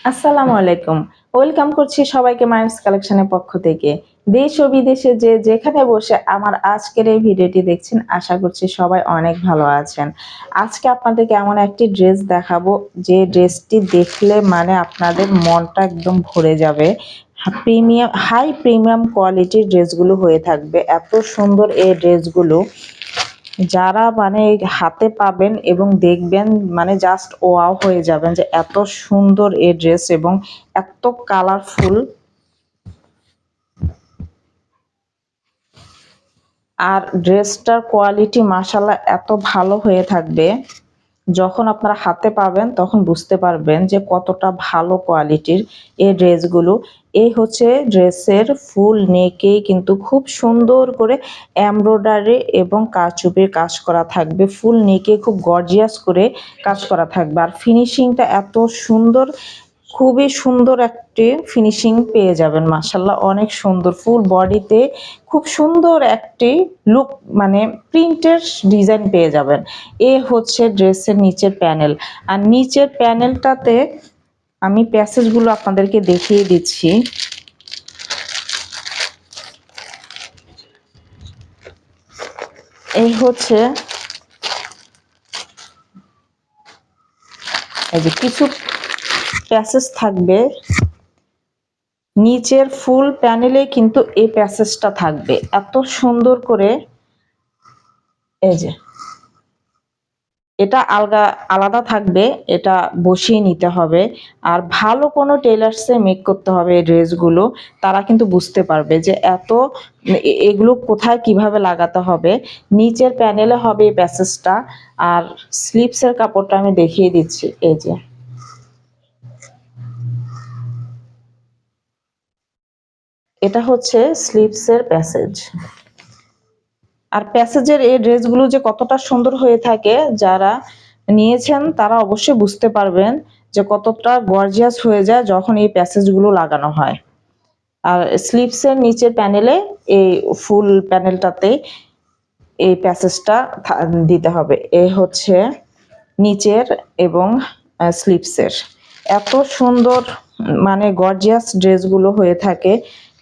আসসালামু আলাইকুম। ওয়েলকাম করছি সবাইকে মাইমস কালেকশনের পক্ষ থেকে। দেশ ও বিদেশে যে যেখানে বসে আমার আজকের এই ভিডিওটি দেখছেন, আশা করছি সবাই অনেক ভালো আছেন। আজকে আপনাদেরকে এমন একটি ড্রেস দেখাবো যে ড্রেসটি দেখলে মানে আপনাদের মনটা একদম ভরে যাবে। হাই প্রিমিয়াম কোয়ালিটির ড্রেসগুলো হয়ে থাকবে। এত সুন্দর এই ড্রেসগুলো যারা মানে হাতে পাবেন এবং দেখবেন মানে জাস্ট ওয়াও হয়ে যাবেন যে এত সুন্দর এই ড্রেস এবং এত কালারফুল। আর ড্রেসটার কোয়ালিটি মাশাআল্লাহ এত ভালো হয়ে থাকবে, যখন আপনারা হাতে পাবেন তখন বুঝতে পারবেন যে কতটা ভালো কোয়ালিটির এই ড্রেসগুলো। এই হচ্ছে ড্রেসের ফুল নেকেই কিন্তু খুব সুন্দর করে এমব্রয়ডারি এবং কারচুপির কাজ করা থাকবে। ফুল নেকে খুব গর্জিয়াস করে কাজ করা থাকবে, আর ফিনিশিংটা এত সুন্দর, খুবই সুন্দর একটি ফিনিশিং পেয়ে যাবেন। মাশাআল্লাহ অনেক সুন্দর, ফুল বডিতে খুব সুন্দর একটি লুক মানে প্রিন্টের ডিজাইন পেয়ে যাবেন। এ হচ্ছে ড্রেসের নিচের প্যানেল, আর নিচের প্যানেলটাতে আমি প্যাসেজগুলো আপনাদেরকে দেখিয়ে দিচ্ছি। এই হচ্ছে এই যে কিছু প্যাসেজ থাকবে নিচের ফুল প্যানেলে, কিন্তু এই প্যাসেজটা থাকবে এত সুন্দর করে। এই যে এটা আলাদা থাকবে, এটা বসিয়ে নিতে হবে। আর ভালো কোনো টেলার্সে মেক করতে হবে এই ড্রেসগুলো, তারা কিন্তু বুঝতে পারবে যে এগুলো কোথায় কিভাবে লাগাতে হবে। নিচের প্যানেলে হবে এই প্যাসেজটা। আর স্লিপসের কাপড়টা আমি দেখিয়ে দিচ্ছি। এই যে এটা হচ্ছে স্লিপসের প্যাসেজ। আর প্যাসেজের এই ড্রেসগুলো যে কতটা সুন্দর হয়ে থাকে, যারা নিয়েছেন তারা অবশ্যই বুঝতে পারবেন যে কতটা গর্জিয়াস হয়ে যায় যখন এই প্যাসেজগুলো লাগানো হয়। আর স্লিপসের নিচের প্যানেলে এই ফুল প্যানেলটাতে এই প্যাসেজটা দিতে হবে। এ হচ্ছে নিচের এবং স্লিপসের এত সুন্দর মানে গর্জিয়াস ড্রেসগুলো হয়ে থাকে,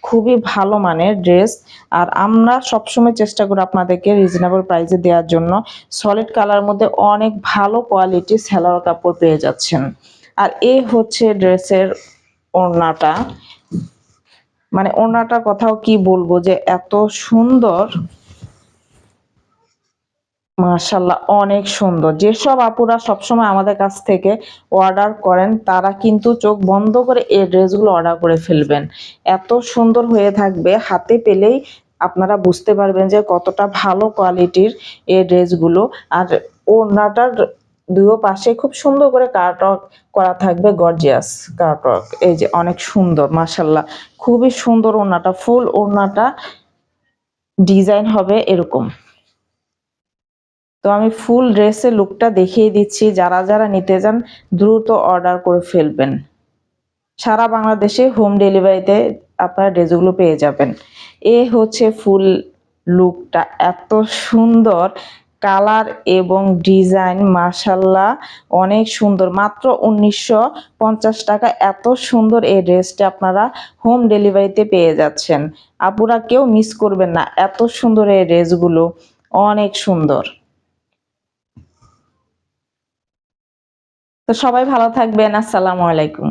খুবই ভালো মানের ড্রেস। আর আমরা সবসময় চেষ্টা করি আপনাদেরকে রিজনেবল প্রাইসে দেওয়ার জন্য। সলিড কালার মধ্যে অনেক ভালো কোয়ালিটির সালোয়ার কাপড় পেয়ে যাচ্ছেন। আর এই হচ্ছে ড্রেসের ওড়নাটা, মানে ওড়নাটা কথাও কি বলবো যে এত সুন্দর, মাশাআল্লাহ অনেক সুন্দর। যেসব আপুরা সবসময় আমাদের কাছ থেকে অর্ডার করেন তারা কিন্তু চোখ বন্ধ করে এই ড্রেসগুলো অর্ডার করে ফেলবেন। এত সুন্দর হয়ে থাকবে, হাতে পেলেই আপনারা বুঝতে পারবেন যে কতটা ভালো কোয়ালিটির এই ড্রেসগুলো। আর ওড়নাটার দুই পাশে খুব সুন্দর করে কাটওয়ার্ক করা থাকবে, গর্জিয়াস কাটওয়ার্ক। এই যে অনেক সুন্দর, মাশাআল্লাহ খুবই সুন্দর ওড়নাটা, ফুল ওড়নাটা ডিজাইন হবে এরকম। তো আমি ফুল ড্রেসের লুকটা দেখিয়ে দিচ্ছি, যারা যারা নিতে চান দ্রুত অর্ডার করে ফেলবেন। সারা বাংলাদেশে হোম ডেলিভারিতে আপনারা ড্রেসগুলো পেয়ে যাবেন। এ হচ্ছে ফুল লুকটা, এত সুন্দর কালার এবং ডিজাইন, মাশাআল্লাহ অনেক সুন্দর। মাত্র 1950 টাকা এত সুন্দর এই ড্রেসটা আপনারা হোম ডেলিভারিতে পেয়ে যাচ্ছেন। আপুরা কেউ মিস করবেন না, এত সুন্দর এই ড্রেসগুলো, অনেক সুন্দর। তো সবাই ভালো থাকবেন। আসসালামু আলাইকুম।